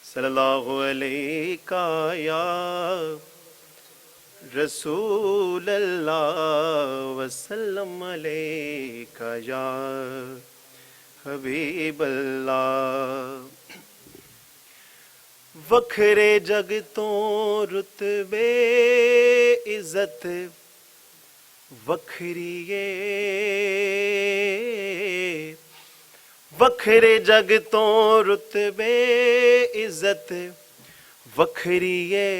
सल्लल्लाहु अलैका या रसूल अल्लाह वसल्लम अलैका या हबीब अल्लाह। वखरे जग तो रुतबे इज्जत वखरी है, वखरे जग तो रुतबे इज्जत वखरी है।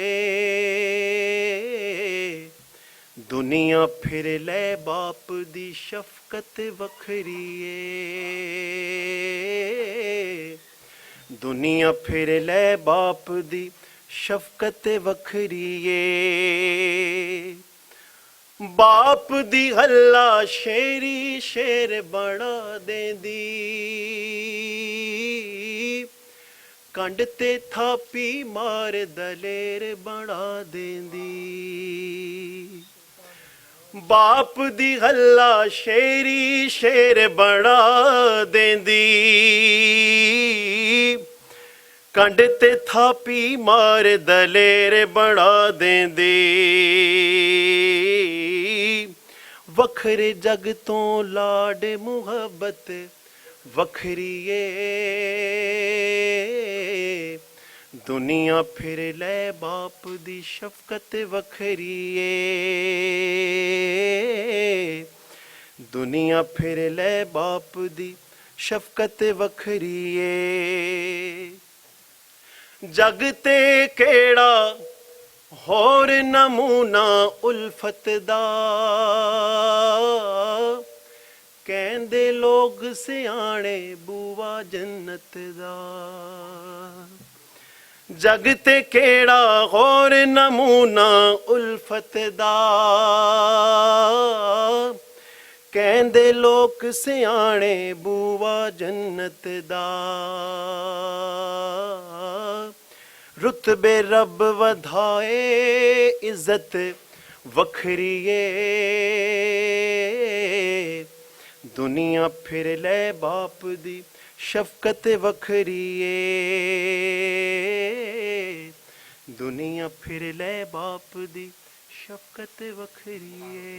दुनिया फिर ले बाप दी शफकत वखरी है। दुनिया फिर ले बाप दी शफकत वखरी है। बाप दी हल्ला शेरी शेर बड़ा देंदी, कंड ते थापी मार दलेर बड़ा देंदी। बाप दी हल्ला शेरी शेर बड़ा देंदी, कंड ते थापी मार दलेर बड़ा देंदी। वखरे जग तो लाड मुहब्बत वखरी है। दुनिया फिर ले बाप दी शफकत वखरी है। दुनिया फिर ले बाप दी शफकत वखरी है। जग ते केड़ा होर नमूना उल्फत दा, कहंदे लोग सियाणे बूआ जन्नत दा। जग ते केड़ा होर नमूना उल्फत दा, कहंदे लोग सियाणे बूआ जन्नत दा। रुतबे रब वधाए इज्जत वखरी है। दुनिया फिर ले बाप दी शफकत वखरी है। दुनिया फिर ले बाप दी शफकत वखरी है।